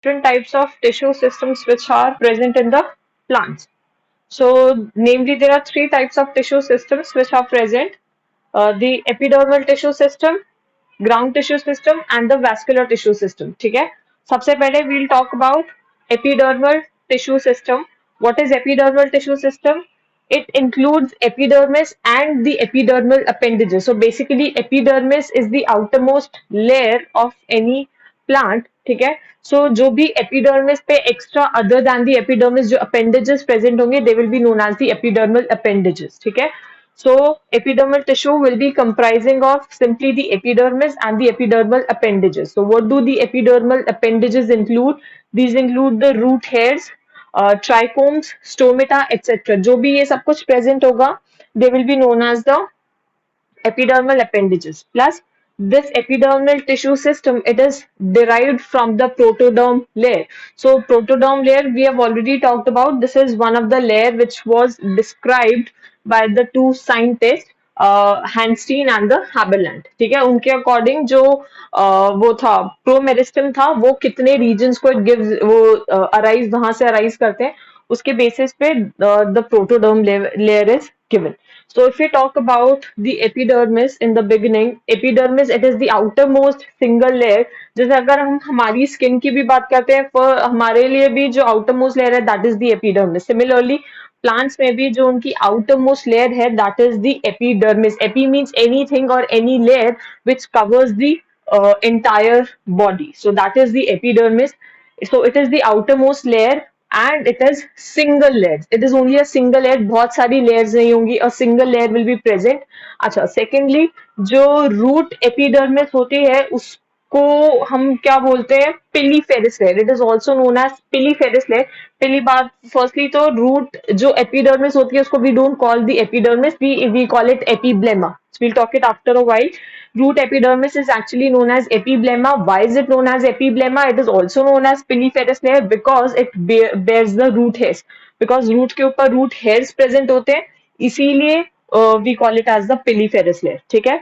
different types of tissue systems which are present in the plants. So, namely, there are three types of tissue systems which are present: the epidermal tissue system, ground tissue system, and the vascular tissue system. ठीक है? सबसे पहले we'll talk about epidermal tissue system. What is epidermal tissue system? It includes epidermis and the epidermal appendages. So basically, epidermis is the outermost layer of any plant. ठीक है? So जो भी epidermis पे extra other than the epidermis जो appendages present होंगे, they will be known as the epidermal appendages. ठीक है? So epidermal tissue will be comprising of simply the epidermis and the epidermal appendages. So what do the epidermal appendages include? These include the root hairs, trichomes, stomata, etc. जो भी ये सब कुछ present होगा, they will be known as the epidermal appendages. Plus, this epidermal tissue system, it is derived from the protoderm layer. So protoderm layer we have already talked about. This is one of the layer which was described by the two scientists, Hanstein and the Haberlandt. ठीक है, उनके according जो वो था प्रोमेरिस्टम था, वो कितने regions को इट गिव्स, वो अराइज वहां से अराइज करते हैं, उसके बेसिस पे the protoderm layer is given. So if we talk about the epidermis in the beginning, epidermis it is the outermost single layer. जैसे अगर हम हमारी स्किन की भी बात करते हैं, for हमारे लिए भी जो outermost layer है that is the epidermis. Similarly, plants में भी जो उनकी outermost layer है that is the epidermis. Epi means anything or any layer which covers the entire body. So that is the epidermis. So it is the outermost layer and it is single layer. It is only a single layer. बहुत सारी layers नहीं होंगी. A single layer will be present. अच्छा, secondly, जो root epidermis होती है उसको हम क्या बोलते हैं? Piliferous layer. It is also known as piliferous layer. पहली बात, firstly तो root जो epidermis होती है उसको we don't call the epidermis. We call it epiblemma. So we'll talk it after a while. Root epidermis is actually known as epiblemma. Why is it known as epiblemma? It is also known as piliferous layer because it bears the root hairs. Because root के ऊपर root hairs present होते हैं, इसीलिए we call it as the piliferous layer. ठीक है?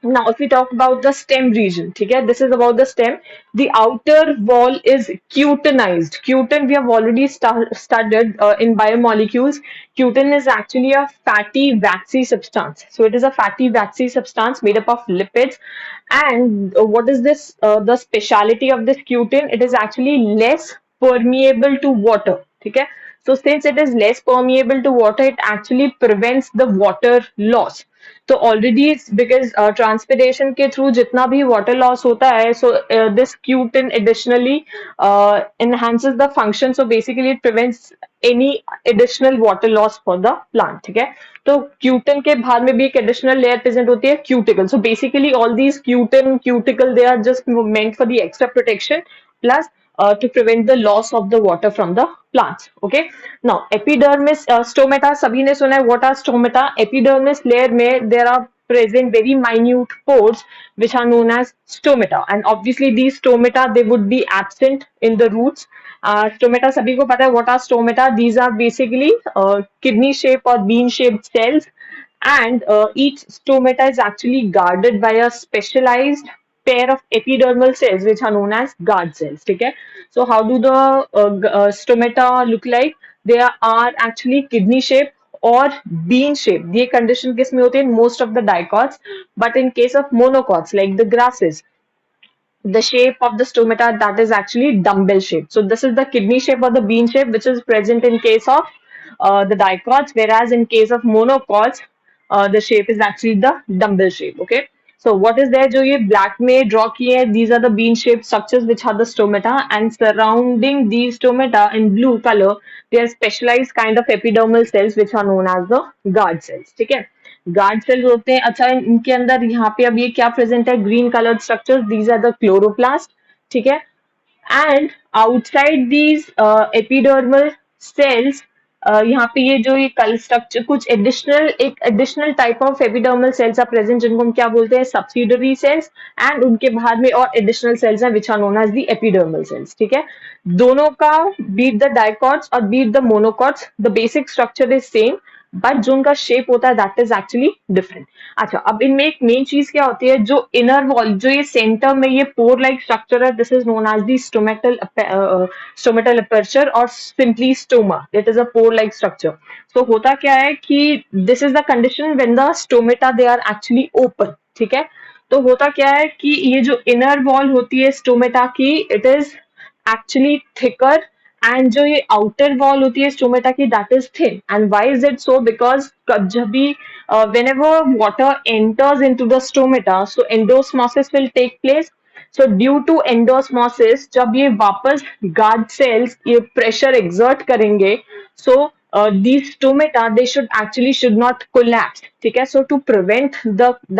Now, if we talk about the stem region, okay, this is about the stem. The outer wall is cutinized. Cutin, we have already studied in biomolecules. Cutin is actually a fatty, waxy substance. So, it is a fatty, waxy substance made up of lipids. And what is this? The speciality of this cutin? It is actually less permeable to water. Okay. So, since it is less permeable to water, it actually prevents the water loss. तो already because transpiration के through जितना भी water loss होता है, so this cutin additionally enhances the function. So basically it prevents any additional water loss for the plant. ठीक है, तो cutin के बाद में भी एक एडिशनल लेयर प्रेजेंट होती है, cuticle. So basically all these cutin cuticle they are just meant for the extra protection plus to prevent the loss of the water from the plants. Okay. Now, epidermis, stomata, sabhi ne suna hai. What are stomata? Epidermis layer mein there are present very minute pores which are known as stomata, and obviously these stomata they would be absent in the roots. Stomata sabhi ko pata hai what are stomata. These are basically kidney shape or bean shaped cells, and each stomata is actually guarded by a specialized pair of epidermal cells which are known as guard cells. Okay. So how do the stomata look like? They are actually kidney shape or bean shape. ये condition किस में होती है? Most of the dicots, but in case of monocots like the grasses, the shape of the stomata that is actually dumbbell shape. So this is the kidney shape or the bean shape which is present in case of the dicots, whereas in case of monocots, the shape is actually the dumbbell shape. Okay. So what is there? जो ये black में draw किए हैं, these are the bean shaped structures which are the stomata, and surrounding these stomata in blue color, they are specialized kind of epidermal cells which are known as the guard cells. ठीक है, guard cells होते हैं. अच्छा, इनके अंदर यहाँ पे अब ये क्या प्रेजेंट है? Green coloured structures, these are the chloroplast. ठीक है, and outside these epidermal cells, यहाँ पे ये जो ये कल स्ट्रक्चर कुछ एडिशनल एक additional type of epidermal cells are present जिनको हम क्या बोलते हैं? Subsidiary cells. एंड उनके बाद में और एडिशनल सेल्स हैं which are known as the epidermal cells. ठीक है, दोनों का बीट द डाइकॉट्स और be it the monocots, the basic structure is same, but जो उनका शेप होता है दैट इज एक्चुअली डिफरेंट. अच्छा, अब इनमें एक मेन चीज क्या होती है, जो इनर वॉल, जो ये सेंटर में ये पोर लाइक स्ट्रक्चर है, this is known as the stomatal aperture और simply stoma. It is a pore like structure. So होता क्या है कि this is the condition when the stomata they are actually open. ठीक है, तो होता क्या है कि ये जो इनर वॉल होती है स्टोमेटा की, it is actually thicker, and जो ये आउटर वॉल होती है स्टोमेटा की, that is thin. And why is it so? Because जब भी whenever water enters into the stomata, so endosmosis will take place. So due to endosmosis, जब ये वापस guard cells ये pressure exert करेंगे, so these stomata they should not collapse. ठीक है, so to prevent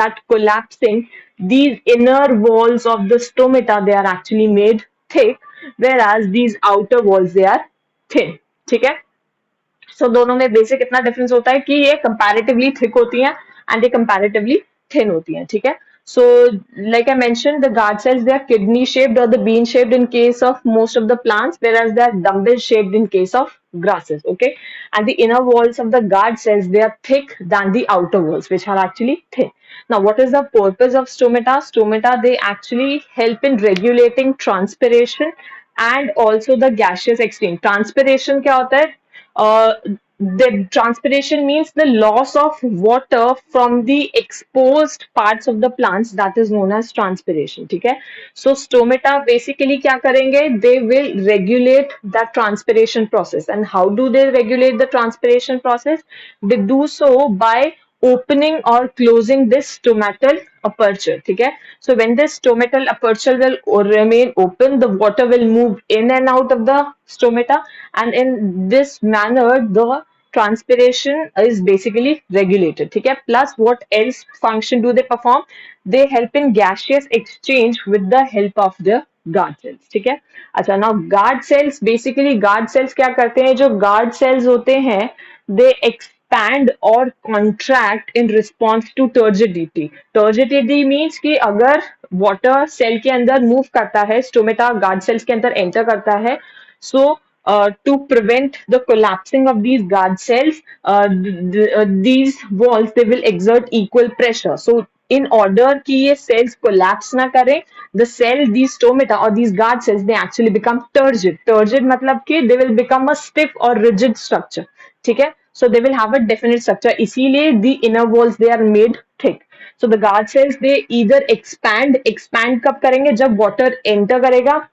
that collapsing, these inner walls of the stomata they are actually made thick, whereas these outer walls they are thin. ठीक है, सो दोनों में basic इतना difference होता है कि ये कंपैरेटिवली थिक होती हैं एंड ये कंपैरेटिवली थिन होती हैं. ठीक है, so like I mentioned, the guard cells they are kidney shaped or the bean shaped in case of most of the plants, whereas they are dumbbell shaped in case of grasses. Okay, and the inner walls of the guard cells they are thick than the outer walls, which are actually thin. Now what is the purpose of stomata? Stomata they actually help in regulating transpiration and also the gaseous exchange. Transpiration क्या होता है? The transpiration means the loss of water from the exposed parts of the plants, that is known as transpiration. ठीक है, so stomata basically क्या करेंगे? They will regulate that transpiration process. And how do they regulate the transpiration process? They do so by opening or closing this stomatal aperture. ठीक है, so when this stomatal aperture will remain open, the water will move in and out of the stomata, and in this manner the transpiration is basically regulated. ठीक है, plus what else function do they perform? They help in gaseous exchange with the help of the guard cells. ठीक है, अच्छा, now guard cells, basically guard cells क्या करते हैं? जो guard cells होते हैं they expand or contract in response to turgidity. Turgidity means कि अगर water cell के अंदर move करता है, stomata guard cells के अंदर enter करता है, so to prevent the collapsing of these guard cells, these walls they will exert equal pressure. So in order कि ये cells collapse ना करें, the cell, these stomata or these guard cells, they actually become turgid. Turgid मतलब कि they will become a stiff or rigid structure. ठीक है, so they will have a definite structure. इसीलिए the inner walls they are made thick. So the guard cells they either expand कब करेंगे? जब water enter करेगा,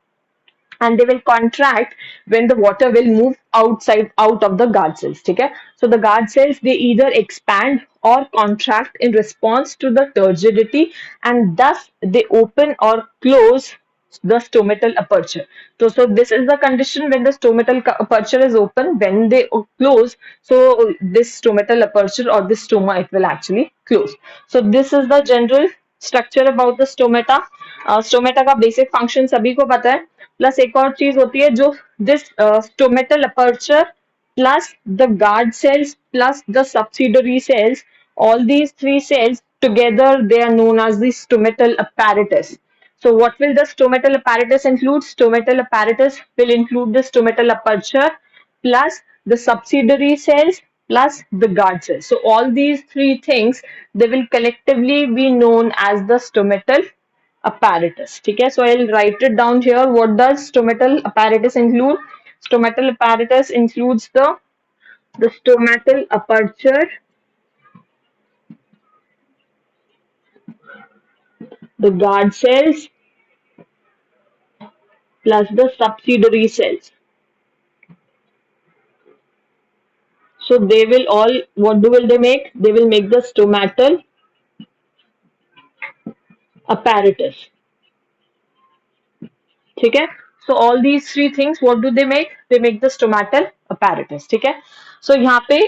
and they will contract when the water will move out of the guard cells. ठीक है, so the guard cells they either expand or contract in response to the turgidity, and thus they open or close the stomatal aperture. So this is the condition when the stomatal aperture is open. When they close, so this stomatal aperture or this stoma it will actually close. So this is the general structure about the stomata. Stomata का basic function सभी को पता है. Plus एक और चीज होती है जो this stomatal aperture plus the guard cells plus the subsidiary cells, all these three cells together they are known as the stomatal apparatus. So what will the stomatal apparatus include? Stomatal apparatus will include the stomatal aperture plus the subsidiary cells plus the guard cells. So all these three things they will collectively be known as the stomatal apparatus. ठीक है, so I'll write it down here. What does stomatal apparatus include? Stomatal apparatus includes the stomatal aperture, the guard cells plus the subsidiary cells. So they will all, will they make? They will make the stomatal apparatus. ठीक है, so all these three things what do they make? They make the stomatal apparatus. ठीक है, so यहाँ पे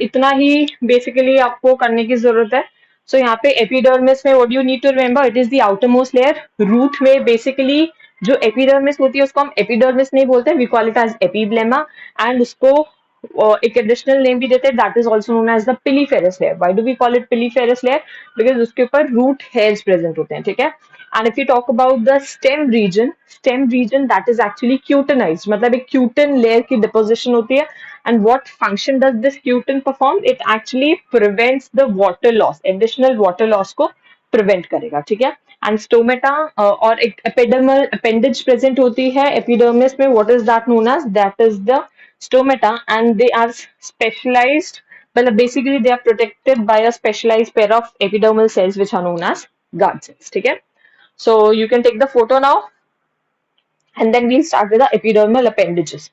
इतना ही basically आपको करने की जरूरत है. So यहाँ पे epidermis में what you need to remember, it is the outermost layer. Root में basically जो epidermis होती है उसको हम epidermis नहीं बोलते, we call it as epiblema, and उसको एक एडिशनल नेम भी देते हैं, that is also known as the piliferous layer. Why do we call it piliferous layer? Because उसके ऊपर रूट हेयर्स प्रेजेंट होते हैं. ठीक है, And if you talk about the stem region that is actually cutinized, मतलब एक cutin layer की deposition होती है. And what function does this cutin perform? It actually prevents the water loss, additional water loss को prevent करेगा, ठीक है. And stomata और एक epidermal appendage present होती है epidermis में. What is that known as? That is the stomata, and they are specialized. Well, basically they are protected by a specialized pair of epidermal cells which are known as guard cells. ठीक है. So you can take the photo now, and then we'll start with the epidermal appendages.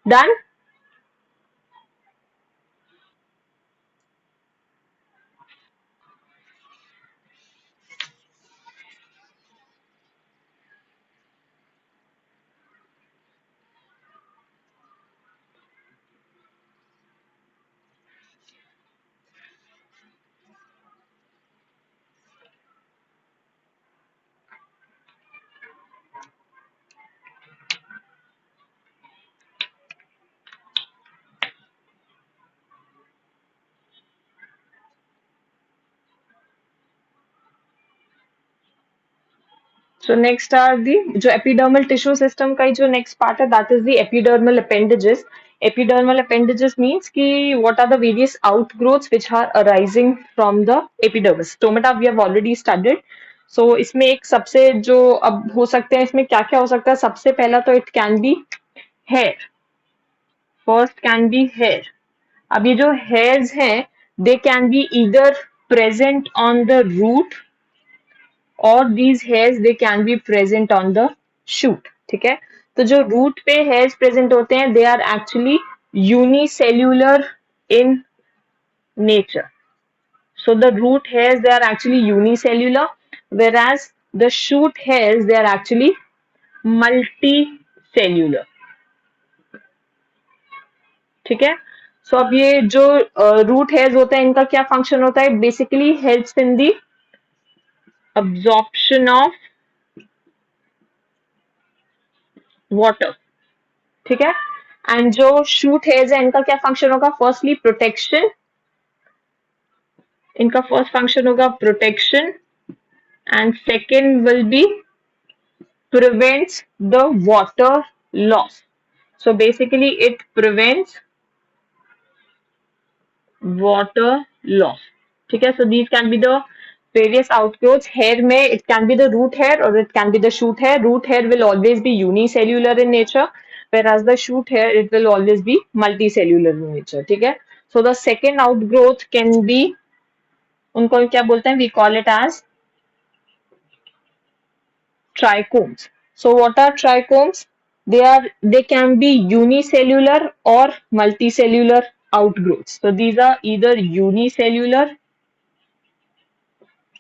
Done? So next are the जो epidermal tissue system का ही जो next part है, that is the epidermal appendages. Epidermal appendages means कि what are the various outgrowths which are arising from the epidermis. Stomata we have already studied. So इसमें एक सबसे जो अब हो सकते हैं, इसमें क्या क्या हो सकता है? सबसे पहला तो it can be hair. First can be hair. अब ये जो hairs हैं, they can be either present on the root और these hairs they can be present on the shoot. ठीक है. तो जो रूट पे hairs present होते हैं, they are actually unicellular in nature. So the root hairs they are actually unicellular, whereas the shoot hairs they are actually multicellular. ठीक है. सो अब ये जो रूट हेयर्स होते हैं, इनका क्या फंक्शन होता है? Basically helps in the absorption of water. ठीक है. एंड जो शूट हेयर्स है, इनका क्या फंक्शन होगा? Firstly protection. इनका फर्स्ट फंक्शन होगा protection, and second will be prevents the water loss. So basically it prevents water loss. ठीक है. So these can be the various outgrowths. Hair में it can be the root hair or it can be the shoot hair. Root hair will always be unicellular in nature, whereas the shoot hair it will always be multicellular in nature. ठीक है. So the second outgrowth can be, उनको क्या बोलते हैं? We call it as trichomes. So what are trichomes? They can be unicellular or multicellular outgrowths. So these are either unicellular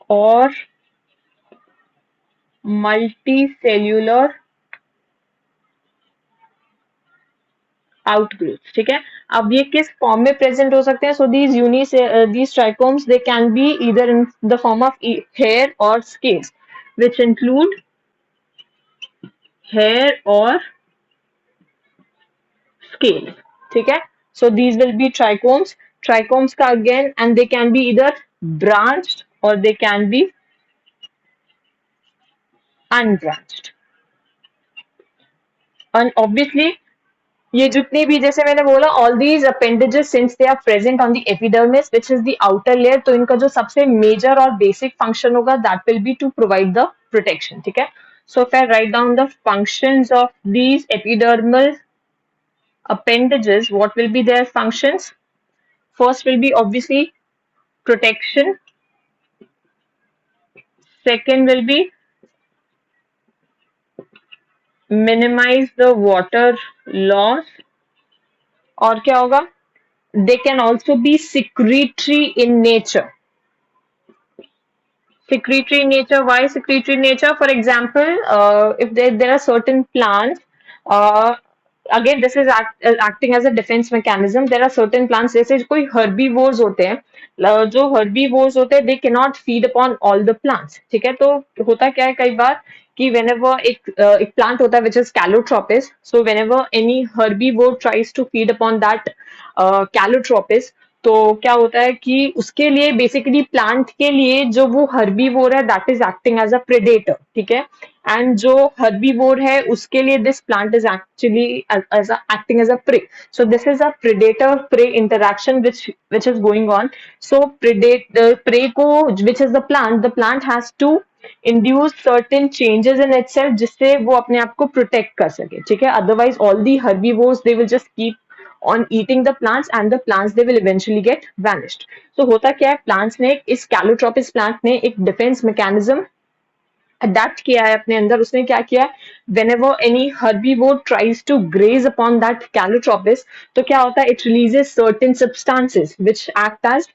or multicellular outgrowths. ठीक है. अब ये किस फॉर्म में प्रेजेंट हो सकते हैं? सो these trichomes they can be either in the form of hair or scales, which include hair or scales. ठीक है. So these will be trichomes. Trichomes का again, and they can be either branched or they can be unbranched. And obviously ये जितने भी, जैसे मैंने बोला, all these appendages since they are present on the epidermis which is the outer layer, तो इनका जो सबसे major और basic function होगा that will be to provide the protection. ठीक है. So if I write down the functions of these epidermal appendages, what will be their functions? First will be obviously protection. Second will be minimize the water loss. और क्या होगा? They can also be secretory in nature. Secretory in nature. Why secretory in nature? For example, if there are certain plants, uh, again this is acting as a defence mechanism. There are certain plants, जैसे कोई herbivores होते हैं, जो herbivores होते हैं they can not feed upon all the plants. ठीक है, तो होता क्या है कई बार कि whenever एक प्लांट होता है which is calotropis, so whenever any herbivore tries to feed upon that calotropis, तो क्या होता है कि उसके लिए बेसिकली प्लांट के लिए जो वो हर्बीवोर है that is acting as a predator. ठीक है, एंड जो हर्बीवोर है उसके लिए this plant is actually as acting as a prey. So this is a predator prey interaction which is going on. So predate prey को which is the plant has to induce certain changes in itself जिससे वो अपने आप को protect कर सके. ठीक है, otherwise all the herbivores they will just keep on eating the plants and the plants they will eventually get vanished. So होता क्या है, plants ने इस calotropis plant ने एक defense mechanism अडेप्ट किया है अपने अंदर. उसने क्या किया है, whenever any herbivore tries to graze upon that calotropis, तो क्या होता है, it releases certain substances which act as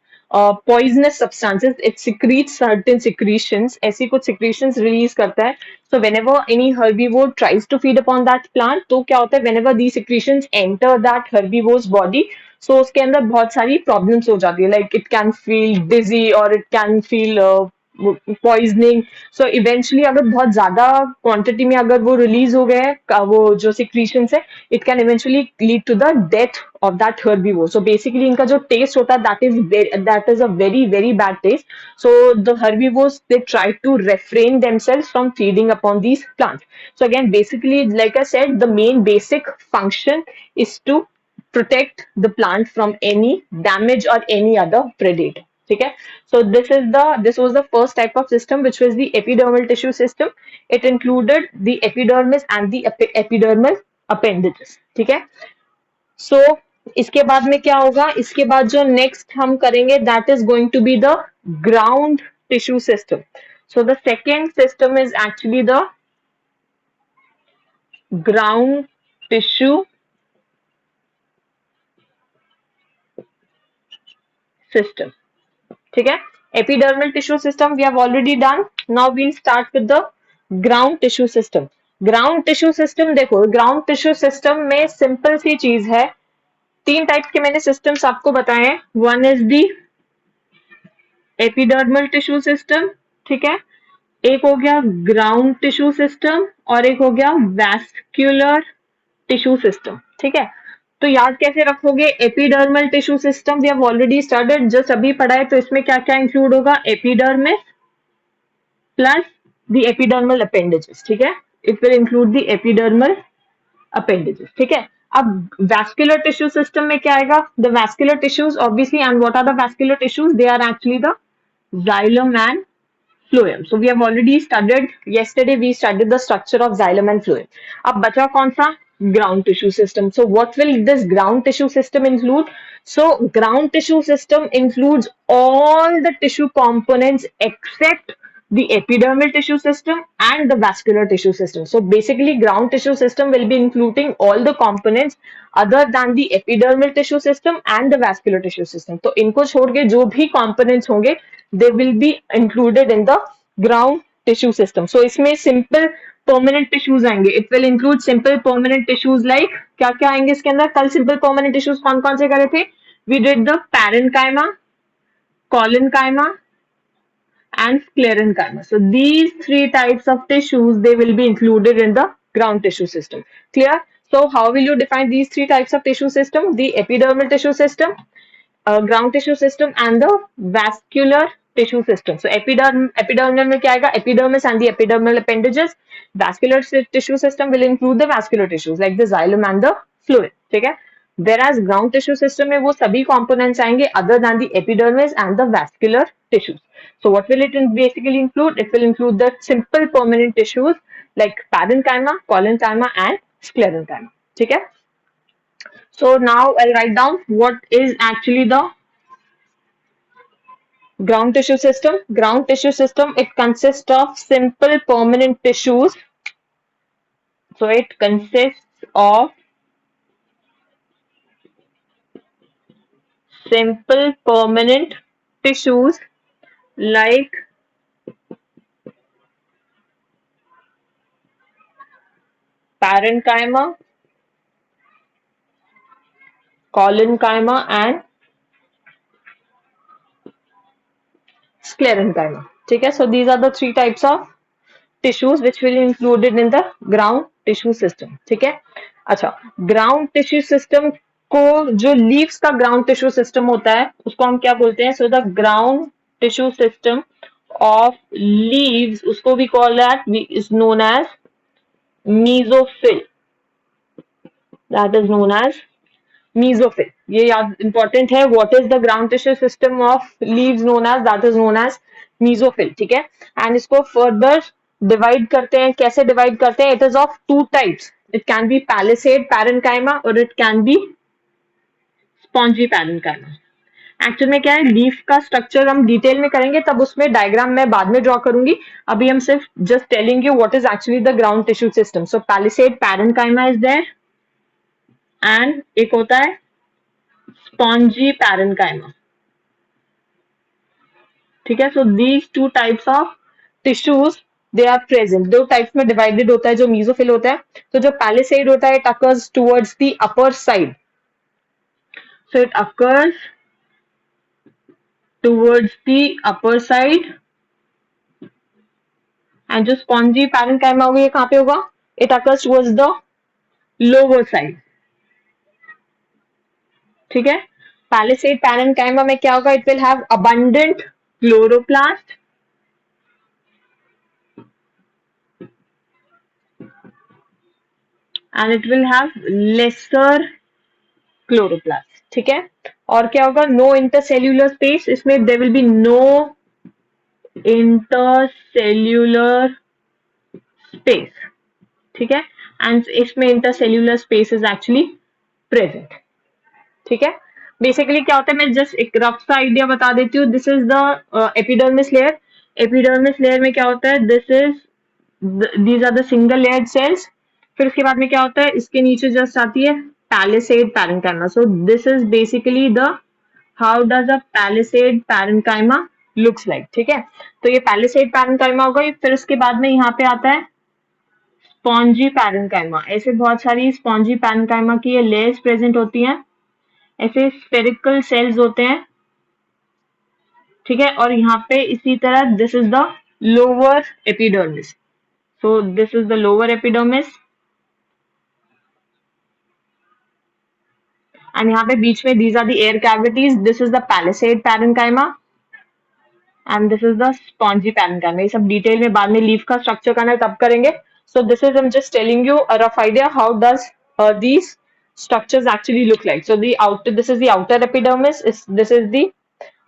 poisonous substances. It secretes certain secretions, ऐसी कुछ secretions release करता है. So whenever any herbivore tries to feed upon that plant, तो क्या होता है, whenever these secretions enter that herbivore's body, so उसके अंदर बहुत सारी problems हो जाती है, like it can feel dizzy or it can feel poisoning. So eventually अगर बहुत ज्यादा क्वांटिटी में अगर वो रिलीज हो गए वो जो सिक्रीशन है, it can eventually lead to the death of that herbivore. So basically इनका जो टेस्ट होता है that is a very very bad taste. So the herbivores they try to refrain themselves from feeding upon these plants. So again basically like I said, the main basic function is to protect the plant from any damage or any other predator. ठीक है, so this was the first type of system which was the epidermal tissue system. It included the epidermis and the epidermal appendages. ठीक है, so इसके बाद में क्या होगा, इसके बाद जो नेक्स्ट हम करेंगे that is going to be the ground tissue system. So the second system is actually the ground tissue system. ठीक है, epidermal tissue system we have already done. Now we'll start with the ground tissue system. Ground tissue system देखो, ground tissue system में simple सी चीज है. तीन type के मैंने systems आपको बताए हैं. One is the epidermal tissue system. ठीक है, एक हो गया ग्राउंड टिश्यू सिस्टम और एक हो गया वैस्कुलर टिश्यू सिस्टम. ठीक है, तो याद कैसे रखोगे, epidermal tissue system we have already started, just अभी पढ़ा है. तो इसमें क्या क्या इंक्लूड होगा, epidermis plus the epidermal appendages. ठीक है, it will include the epidermal appendages. ठीक है, अब वैस्कुलर टिश्यू सिस्टम में क्या आएगा, the vascular tissues obviously. And what are the vascular tissues, they are actually the xylem and phloem. So we have already studied, yesterday we studied the structure of xylem and phloem. अब बचा कौन सा, ground tissue system. So what will this ground tissue system include? So ground tissue system includes all the tissue components except the epidermal tissue system and the vascular tissue system. So basically ground tissue system will be including all the components other than the epidermal tissue system and the vascular tissue system. तो इनको छोड़ के जो भी components होंगे they will be included in the ground tissue system. So इसमें simple permanent tissues आएंगे. It will include simple permanent tissues like क्या क्या आएंगे इसके अंदर, कल simple permanent tissues कौन कौन से करे थे, we did the parenchyma, collenchyma and sclerenchyma. So these three types of tissues they will be included in the ground tissue system. Clear? So how will you define these three types of tissue system? The epidermal tissue system, ground tissue system and the vascular tissue system. So epidermal में क्या आएगा, epidermis and the epidermal appendages. Vascular tissue system will include the vascular tissues like the xylem and the fluid. ठीक है, whereas ground tissue system में वो सभी components आएंगे other than the epidermis and the vascular tissues. So what will it basically include? It will include the simple permanent tissues like parenchyma, collenchyma and sclerenchyma. ठीक है, so now I'll write down what is actually the ground tissue system. Ground tissue system, it consists of simple permanent tissues. So it consists of simple permanent tissues like parenchyma, collenchyma and sclerenchyma. ठीक है, so these are the three types of tissues which will included in the ground tissue system. ठीक है, अच्छा, ground tissue system को जो leaves का ground tissue system होता है उसको हम क्या बोलते हैं? So the ground tissue system of leaves, उसको we call that is known as mesophyll. That is known as mesophyll. ये याद important है. What is the ground tissue system of leaves known as? That is known as mesophyll. ठीक है, and इसको further divide करते हैं. कैसे divide करते हैं? It is of two types. It can be palisade parenchyma or it can be spongy parenchyma. Actual में क्या है, लीफ का स्ट्रक्चर हम डिटेल में करेंगे तब उसमें डायग्राम मैं बाद में ड्रॉ करूंगी. अभी हम सिर्फ just telling you what is actually the ground tissue system. So palisade parenchyma is there and एक होता है स्पॉन्जी पैरेन्काइमा. ठीक है, so these two types of tissues they are present. दो टाइप्स में डिवाइडेड होता है जो मीजोफिल होता है. तो जो पैलिसेड होता है it occurs towards the upper side. So it occurs towards the upper side and जो spongy parenchyma होगी ये कहाँ पे होगा? It occurs towards the lower side. ठीक है, palisade parenchyma में क्या होगा? It will have abundant chloroplast and it will have lesser chloroplast. ठीक है, और क्या होगा? No intercellular space. इसमें there will be no intercellular space. ठीक है, एंड इसमें intercellular space is actually present. ठीक है, बेसिकली क्या होता है, मैं जस्ट एक रफ सा आइडिया बता देती हूँ. This is the epidermis layer. Epidermis layer में क्या होता है? These are the single layered cells. फिर उसके बाद में क्या होता है? इसके नीचे जस्ट आती है palisade parenchyma. So this is basically the how does a palisade parenchyma looks like. ठीक है, तो ये पैलिसेड पैरेन्काइमा होगा. फिर उसके बाद में यहाँ पे आता है स्पॉन्जी पैरेन्काइमा. ऐसे बहुत सारी स्पॉन्जी पैरेन्काइमा की ये लेयर्स प्रेजेंट होती हैं. ऐसे स्फेरिकल सेल्स होते हैं. ठीक है, और यहाँ पे इसी तरह this is the lower epidermis. So this is the lower epidermis and यहाँ पे बीच में these are the air cavities. This is the palisade parenchyma and this is the spongy parenchyma. ये सब डिटेल में बाद में लीफ का स्ट्रक्चर करना है तब करेंगे. सो this is, I am just telling you a rough idea how does these structures actually look like. So the outer, this is the outer epidermis. This is the,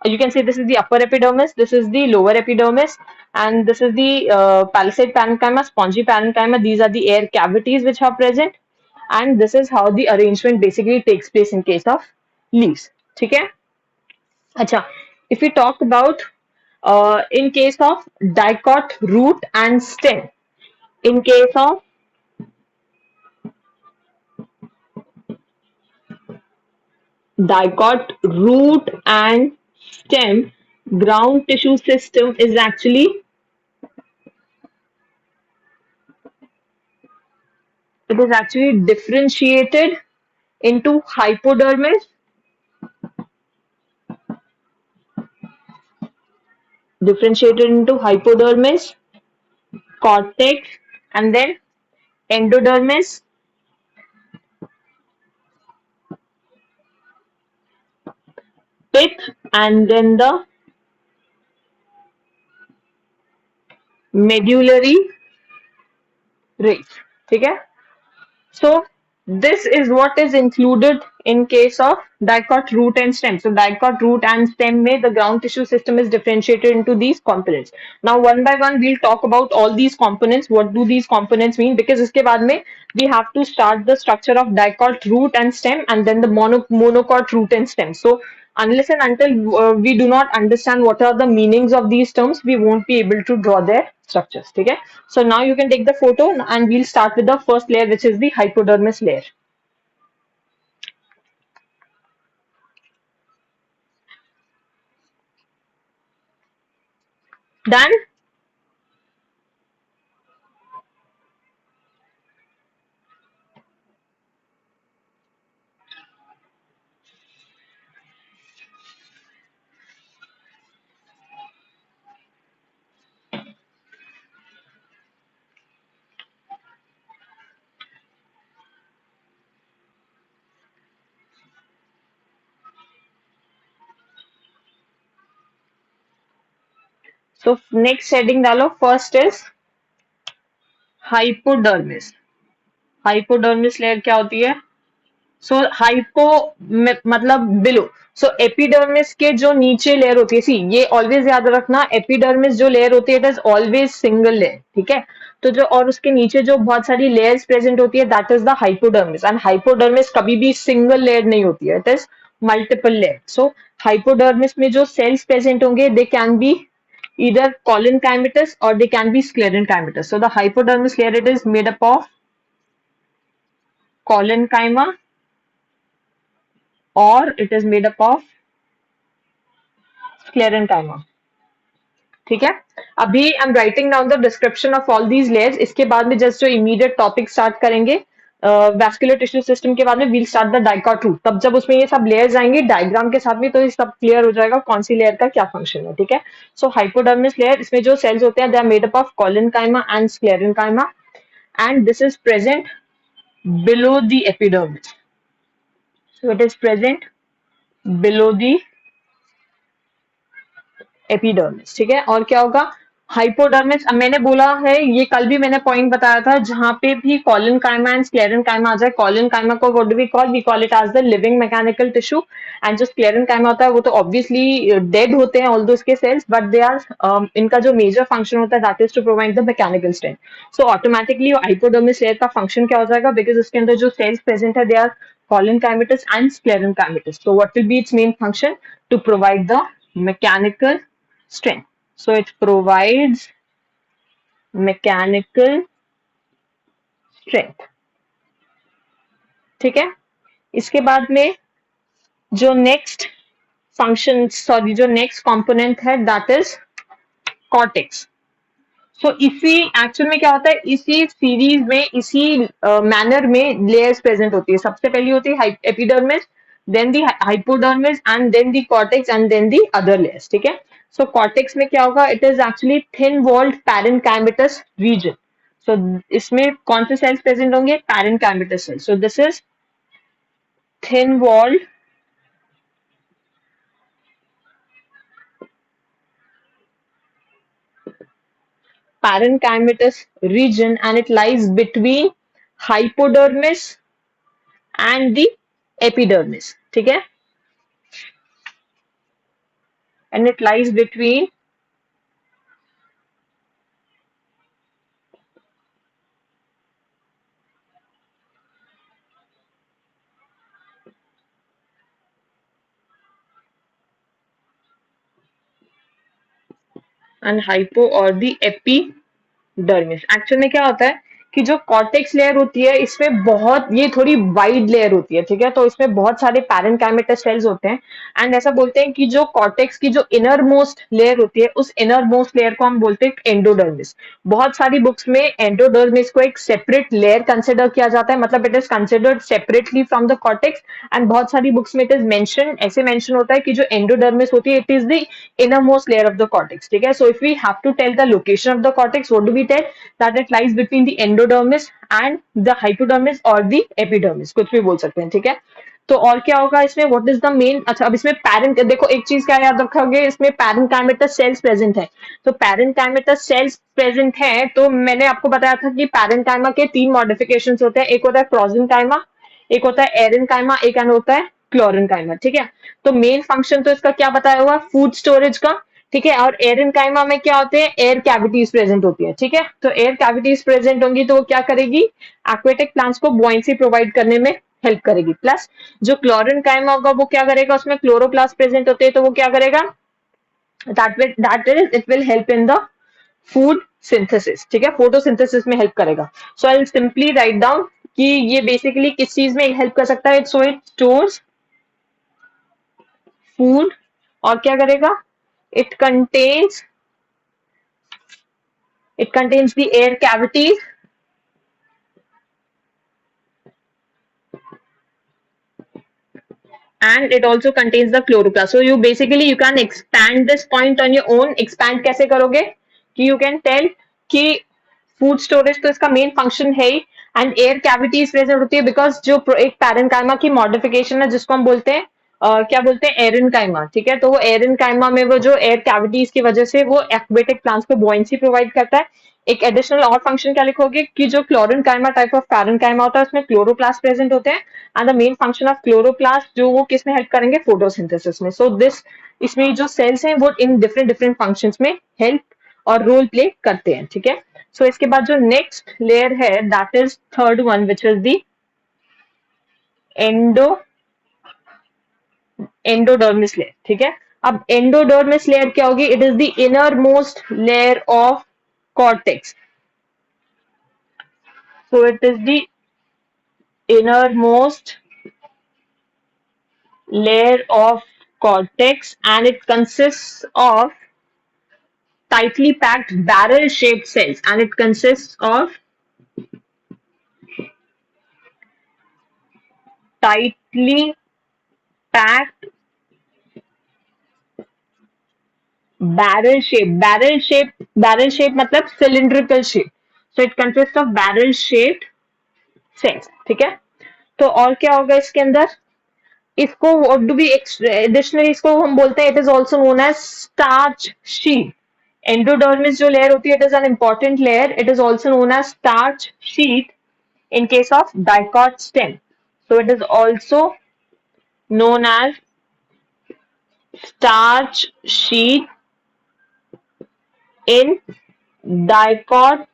you can say this is the upper epidermis. This is the lower epidermis, and this is the palisade parenchyma, spongy parenchyma. These are the air cavities which are present, and this is how the arrangement basically takes place in case of leaves. ठीक है, अच्छा. If we talk about in case of dicot root and stem, in case of dicot root and stem, ground tissue system is actually, it is actually differentiated into hypodermis, cortex, and then endodermis, pith, and then the medullary rays. ठीक है, so this is what is included in case of dicot root and stem. So dicot root and stem में the ground tissue system is differentiated into these components. Now one by one we'll talk about all these components. What do these components mean? Because इसके बाद में we have to start the structure of dicot root and stem and then the monocot root and stem. So unless and until we do not understand what are the meanings of these terms, we won't be able to draw their structures. Okay, so now you can take the photo and we'll start with the first layer, which is the hypodermis layer. Done? So next heading डालो, first is hypodermis. Hypodermis layer क्या होती है? So hypo मतलब below. So epidermis के जो नीचे layer होती है, सी ये ऑलवेज याद रखना, एपिडर्मिस जो लेयर होती है it is always single layer, ठीक है। तो जो और उसके नीचे जो बहुत सारी लेयर्स प्रेजेंट होती है that is the hypodermis, and hypodermis कभी भी सिंगल लेयर नहीं होती है, it is multiple layer. So hypodermis में जो सेल्स प्रेजेंट होंगे they can be either collenchymatous or they can be sclerenchymatous. So the hypodermis layer it is made up of collenchyma or it is made up of sclerenchyma, ठीक है। अभी I am writing down the description of all these layers. इसके बाद में just जो immediate topic start करेंगे vascular tissue system के बाद में we'll start the dicot root, तब जब उसमें ये सब लेयर्स आएंगे डायग्राम के साथ में तो ये सब क्लियर हो जाएगा कौन सी लेयर का क्या फंक्शन है, ठीक है। सो हाइपोडर्मिस लेयर, इसमें जो सेल्स होते हैं they are made up of collenchyma and sclerenchyma and this is present below the epidermis. So it is present below the epidermis, ठीक है। और क्या होगा? हाइपोडर्मिस, अब मैंने बोला है ये कल भी मैंने पॉइंट बताया था, जहां पे भी कॉलन काइमा एंड स्क्लेरन काइमा आ जाए, कॉलन काइमा को what do we call it as the living mechanical tissue, and जो स्क्लेरन काइमा होता है वो तो ऑब्वियसली डेड होते हैं ऑल दो के सेल्स, बट दे आर इनका जो मेजर फंक्शन होता है that is to provide the mechanical strength. So automatically hypodermis layer का फंक्शन क्या हो जाएगा, बिकॉज उसके अंदर जो सेल्स प्रेजेंट है they are collenchymatous and sclerenchymatous. So what will be its main function? To provide the mechanical strength. So it provides mechanical strength, ठीक है। इसके बाद में जो नेक्स्ट फंक्शन सॉरी जो नेक्स्ट कंपोनेंट है दैट इज कॉर्टेक्स। सो इसी एक्चुअल में क्या होता है, इसी सीरीज में इसी मैनर में लेयर्स प्रेजेंट होती है। सबसे पहली होती है epidermis, then the hypodermis and then the cortex and then the other layers, ठीक है। सो कॉर्टेक्स में क्या होगा, it is actually thin walled parenchymatous region. So इसमें कौन से सेल्स प्रेजेंट होंगे, parenchymatous cells. So this is thin walled parenchymatous region and it lies between hypodermis and the epidermis, ठीक है। and it lies between and hypo or the epidermis। Actual में क्या होता है कि जो कॉर्टेक्स लेयर होती है इसमें बहुत ये थोड़ी वाइड लेयर होती है, ठीक है। तो इसमें बहुत सारे पैरेन्काइमेटस सेल्स होते हैं एंड ऐसा बोलते हैं कि जो कॉर्टेक्स की जो इनर मोस्ट लेयर होती है उस इनर मोस्ट लेयर को हम बोलते हैं एंडोडर्मिस। बहुत सारी बुक्स में एंडोडर्मिस को एक सेपरेट लेयर कंसिडर किया जाता है, मतलब it is considered separately from the cortex, and बहुत सारी बुक्स में इट इज मेंशन ऐसे मेंशन होता है कि जो एंडोडर्मिस होती है it is the inner most layer of the cortex, ठीक है। So if we have to tell the location of the cortex what do we tell that it lies between the endodermis and the hypodermis और the epidermis, कुछ भी बोल सकते हैं, ठीक है। तो और क्या होगा इसमें, व्हाट इज द मेन, अच्छा अब इसमें पैरेंट देखो एक चीज क्या याद रखोगे, इसमें पैरेन्काइमेटस सेल्स प्रेजेंट है। तो पैरेन्काइमेटस सेल्स प्रेजेंट है तो मैंने आपको बताया था कि पैरेन्काइमा के तीन मॉडिफिकेशंस होते हैं, एक होता है प्रोजेन्काइमा, एक होता है एरेन्काइमा, एक होता है क्लोरेन्काइमा, ठीक है। तो मेन फंक्शन तो इसका क्या बताया हुआ, फूड स्टोरेज का, ठीक है। और एरेन्काइमा में क्या होते हैं, एयर कैविटीज प्रेजेंट होती है, ठीक है। तो एयर कैविटीज प्रेजेंट होंगी तो वो क्या करेगी, एक्वेटिक प्लांट्स को बुओयंसी प्रोवाइड करने में हेल्प करेगी। प्लस जो क्लोरेन्काइमा होगा वो क्या करेगा, उसमें क्लोरोप्लास्ट प्रेजेंट होते हैं तो वो क्या करेगा, that is it will help in the food synthesis, ठीक है, फोटोसिंथेसिस में हेल्प करेगा। So I will simply write down कि ये बेसिकली किस चीज में हेल्प कर सकता है, सो इट स्टोर्स फूड और क्या करेगा, it contains the air cavities and it also contains the chloroplast. So you basically you can expand this point on your own. Expand कैसे करोगे कि you can tell कि फूड स्टोरेज तो इसका main function है ही, एंड एयर कैविटीज प्रेजेंट होती है because जो एक पैरेन्काइमा की मॉडिफिकेशन है जिसको हम बोलते हैं क्या बोलते हैं, एरेनकाइमा, ठीक है। तो वो एरेनकाइमा में वो जो एयर कैविटीज की वजह से वो एक्वेटिक प्लांट्स को बुओयेंसी प्रोवाइड करता है। एक एडिशनल और फंक्शन क्या लिखोगे कि जो क्लोरेनकाइमा टाइप ऑफ पैरेनकाइमा होता है उसमें क्लोरोप्लास्ट प्रेजेंट होते हैं, and the main function of chloroplast जो वो किस में हेल्प करेंगे, फोटोसिंथेसिस में। सो दिस इसमें जो सेल्स हैं वो इन डिफरेंट डिफरेंट फंक्शंस में हेल्प और रोल प्ले करते हैं, ठीक है। सो इसके बाद जो नेक्स्ट लेयर है that is third one which is the endo endodermis layer, ठीक है। अब एंडोडर्मिस लेयर क्या होगी, it is the inner most layer of cortex. So it is the innermost layer of cortex and it consists of tightly packed barrel shaped cells, and it consists of tightly packed barrel shape मतलब cylindrical shape, so it consists of barrel shaped cells, ठीक है। तो और क्या होगा इसके अंदर, इसको what do we additionally इसको हम बोलते हैं, it is also known as starch sheet. Endodermis जो लेयर होती है, it is an important layer, it is also known as starch sheet in case of dicot stem. So it is also known as starch sheet in dicot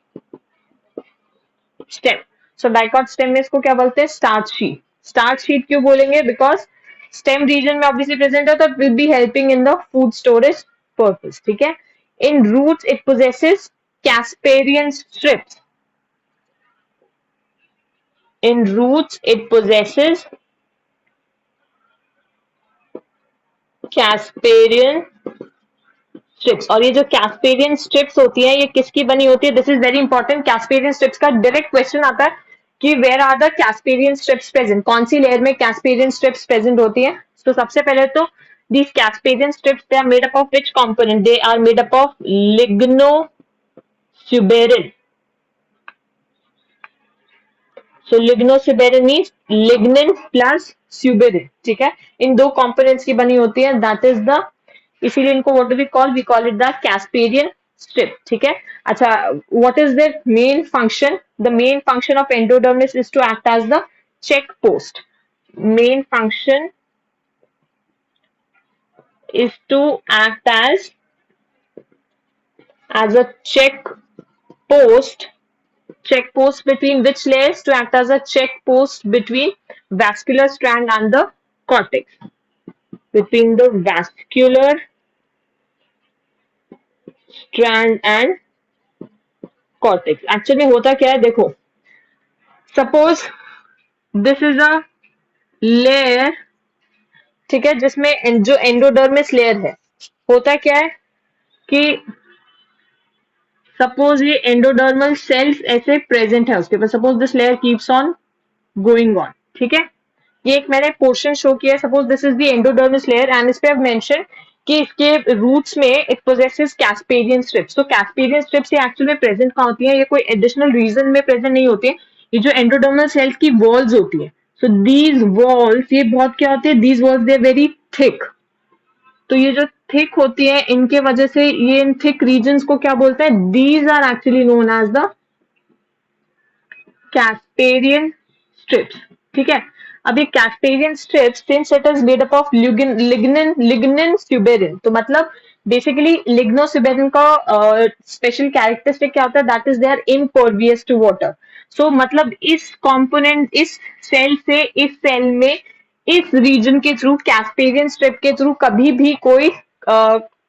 stem. So dicot stem में इसको क्या बोलते हैं, starch sheet. Starch sheet क्यों बोलेंगे, because stem region में obviously present है, तो it will be helping in the food storage purpose, ठीक है। In roots it possesses Casparian strips. In roots it possesses Casparian strips. और ये जो कैस्पेरियन स्ट्रिप्स होती है ये किसकी बनी होती है, this is very important. Casparian strips का डायरेक्ट क्वेश्चन आता है कि where are the Casparian strips present, कौन सी लेयर में कैस्पेरियन स्ट्रिप्स प्रेजेंट होती है। तो सबसे पहले तो these Casparian strips, they are made up of which component, they are made up of lignosuberin. So lignosuberin means lignin plus suberin, ठीक है। इन दो कंपोनेंट्स की बनी होती है, दैट इज द, इसीलिए इनको what do we call, we call it the Casparian strip, ठीक है। अच्छा, what is their main function, the main function of endodermis is to act as the check post. Main function is to act as a check post between which layers, to act as a check post between vascular strand and the cortex, between the vascular strand and cortex। Actually होता क्या है, देखो, suppose this is a layer, ठीक है, जिसमें जो endodermis layer है, होता क्या है कि सपोज ये एंडोडर्मल सेल्स ऐसे प्रेजेंट है उसके पास, suppose this layer keeps on going on, ठीक है। ये एक मैंने पोर्शन शो किया, suppose this is the endodermis layer and इस पे अब मेंशन कि इसके रूट्स में इट पोजेसेस कैस्पेरियन स्ट्रिप्स। तो कैस्पेरियन स्ट्रिप्स ये एक्चुअल में प्रेजेंट कहाँ होती है, ये कोई एडिशनल रीजन में प्रेजेंट नहीं होती है, ये जो एंडोडर्मल सेल्स की वॉल्स होती है। सो दीज वॉल्स, ये बहुत क्या होती है, these walls they are very thick. तो ये जो थिक होती है इनके वजह से ये इन थिक रीजन्स को क्या बोलते हैं, these are actually known as the Casparian strips, ठीक है। अब ये Casparian strips, since it is made up of lignin suberin, तो मतलब बेसिकली लिग्नोसुबेरिन का स्पेशल कैरेक्टरिस्टिक क्या होता है, that is they are impervious to water. So मतलब इस कंपोनेंट, इस सेल से इस सेल में इस रीजन के थ्रू, कैस्पेरियन स्ट्रिप के थ्रू कभी भी कोई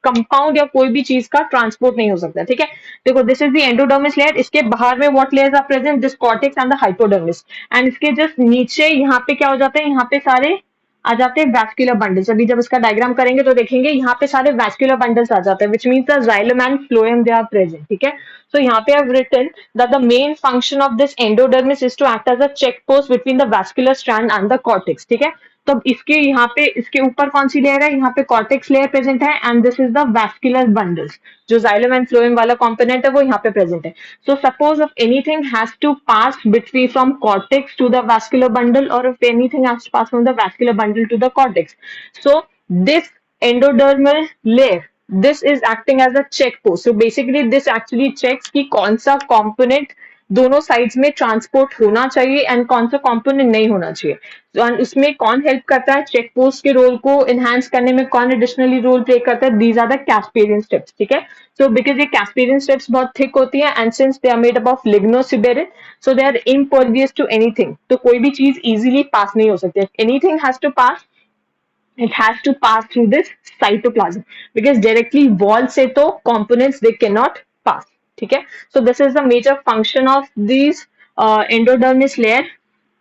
कंपाउंड या कोई भी चीज का ट्रांसपोर्ट नहीं हो सकता, ठीक है। देखो, this is the endodermis layer, इसके बाहर में what layers are present, this cortex and the hypodermis, and इसके जस्ट नीचे यहाँ पे क्या हो जाते हैं, यहाँ पे सारे आ जाते हैं वैस्कुलर बंडल्स। अभी जब इसका डायग्राम करेंगे तो देखेंगे यहाँ पे सारे वैस्कुलर बंडल्स आ जाते हैं, which means the xylem and phloem they are present, ठीक है। सो यहाँ पे I have written that the main function of this endodermis is to act as a check post between the vascular strand and the cortex, ठीक है। तो इसके यहाँ पे इसके ऊपर कौन सी लेयर है, यहाँ पे कॉर्टेक्स लेयर प्रेजेंट है and this is the vascular bundles, जो जाइलम एंड फ्लोएम वाला कंपोनेंट है वो यहाँ पे प्रेजेंट है. So suppose if anything has to pass between from cortex to the vascular bundle और if anything has to pass from the vascular bundle to the cortex, so this endodermal layer, this is acting as a check post. So basically this actually checks कि कौन सा component दोनों sides में transport होना चाहिए and कौन सा component नहीं होना चाहिए. तो उसमें कौन हेल्प करता है, चेक पोस्ट के रोल को एनहांस करने में कौन एडिशनली रोल प्ले करता है, these are the casparian steps. ठीक है, सो बिकॉज ये कैस्पेरियन स्टेप्स बहुत थिक होती है and since they are made up of lignosuberin, so they are impervious to anything. तो कोई भी चीज इजीली पास नहीं हो सकती. Anything has to pass, it has to pass through this cytoplasm because directly wall से तो components they cannot pass. ठीक है, so this is the major function of these endodermis layer,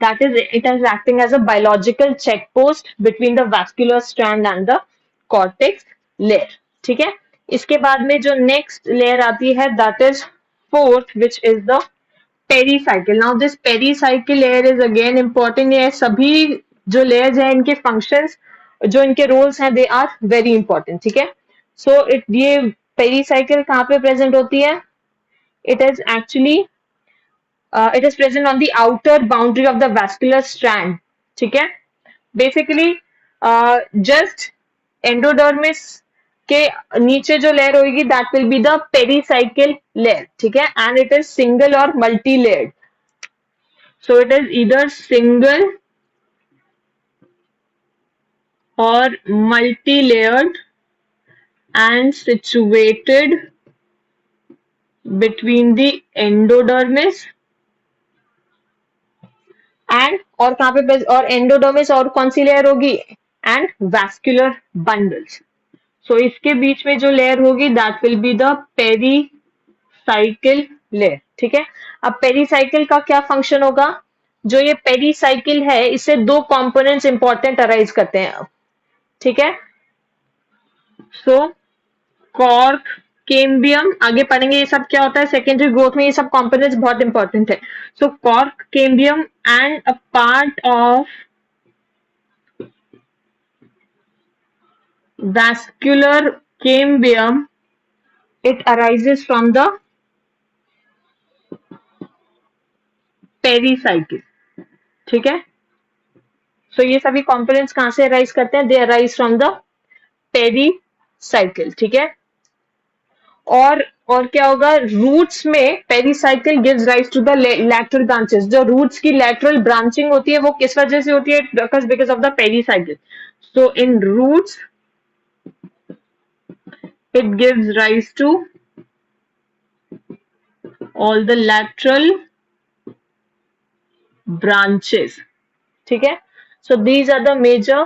that is it is acting as a biological check post between the vascular strand and the cortex layer. ठीक है, इसके बाद में जो next layer आती है that is fourth, which is the pericycle. Now this pericycle layer is again important. ये सभी जो लेयर्स हैं इनके फंक्शंस, जो इनके रोल्स हैं, दे आर वेरी इंपॉर्टेंट. ठीक है, सो ये पेरीसाइकिल कहाँ पे प्रेजेंट होती है, it is actually it is present on the outer boundary of the vascular strand. ठीक है, बेसिकली जस्ट एंडोडर्मिस के नीचे जो लेयर होगी that will be the pericycle layer. ठीक है, एंड इट इज सिंगल और multi layered. So it is either single or multi-layered and situated between the endodermis and और कहाँ पे और endodermis और कौन सी लेयर होगी, and vascular bundles. So इसके बीच में जो लेयर होगी that will be the pericycle layer. ठीक है, अब पेरीसाइकिल का क्या फंक्शन होगा, जो ये पेरीसाइकिल है इससे दो कंपोनेंट्स इंपॉर्टेंट अराइज करते हैं. ठीक है, सो कॉर्क केम्बियम, आगे पढ़ेंगे ये सब क्या होता है सेकेंडरी ग्रोथ में, ये सब कंपोनेंट्स बहुत इंपॉर्टेंट है. So cork cambium and a part of vascular cambium, it arises from the pericycle. ठीक है, सो ये सभी कंपोनेंट्स कहां से अराइज करते हैं, they arise from the pericycle. ठीक है, और क्या होगा, रूट्स में pericycle gives rise to the lateral branches. जो रूट्स की लैटरल ब्रांचिंग होती है वो किस वजह से होती है, because of the pericycle. So in roots it gives rise to all the lateral branches. ठीक है, so these are the major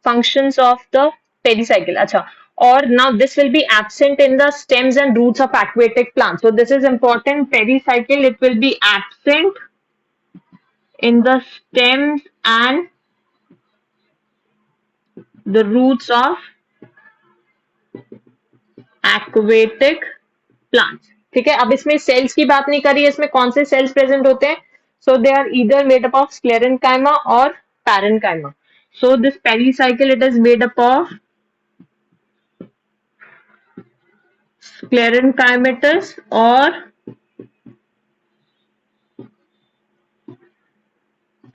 functions of the pericycle. अच्छा, और now this will be absent in the stems and roots of aquatic plants. So this is important. Pericycle, it will be absent in the stems and the roots of aquatic plants. ठीक है, अब इसमें sales की बात नहीं करी है, इसमें कौन से सेल्स प्रेजेंट होते हैं. So they are either made up of sclerenchyma or parenchyma. So this pericycle, it is made up of sclerenchymatous or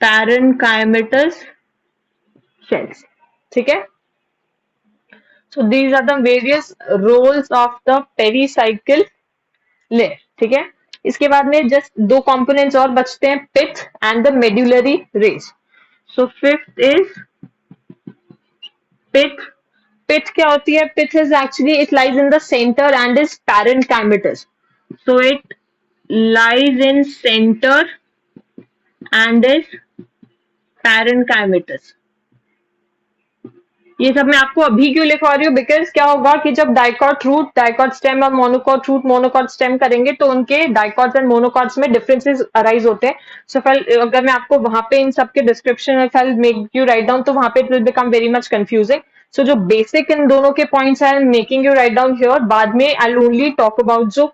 parenchymatous cells. ठीक है, so these are the various roles of the pericycle layer. ठीक है, इसके बाद में just दो components और बचते हैं, pith and the medullary rays. So fifth is pith. Pith क्या होती है, pith is actually it lies in the center and is parenchymatous. So it lies in center and is parenchymatous. ये सब मैं आपको अभी क्यों लिखवा रही हूँ, बिकॉज क्या होगा कि जब डाइकॉट रूट, डाइकॉट स्टेम और मोनोकॉट रूट, मोनोकॉट स्टेम करेंगे तो उनके डाइकॉट्स एंड मोनोकॉट्स में डिफरेंसेस अराइज होते हैं. सो अगर मैं आपको वहां पे इन सबके description if I make you write down, तो वहां पे it will become very much confusing. So जो बेसिक इन दोनों के पॉइंट्स है making you write down here, बाद में I will only talk about जो